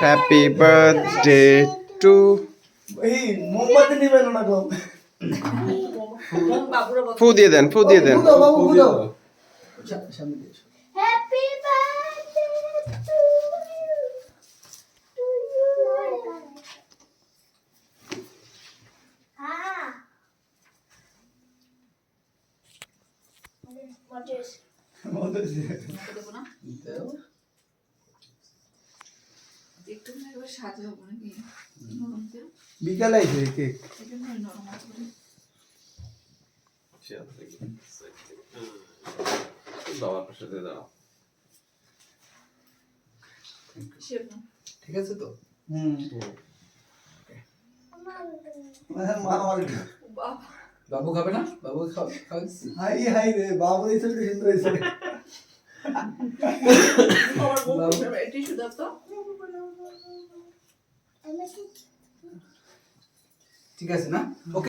Happy birthday two. এই মোমবাতি নিবেন না গো। ফু দিয়ে দেন, ফু দিয়ে দেন। বাবু দাও। সামনে দিয়ে এসো। Happy birthday to you. হ্যাঁ মজেস মতো যে দেবো না দাও। একটু একবার সাজাবো নাকি নরম তেল বিকালে আইছে কেক। এই জন্য নরম করে বাবার পাশে দিয়ে দাও। শেপ না ঠিক আছে তো? মা আমার বাবা বাবু খাবে না? বাবু খাওয়াচ্ছি। হাই হাই রে বাবু এই ছেলে সুন্দর হয়েছে। আমার মুখ টিস্যু দাও তো ঠিক আছে না? ওকে।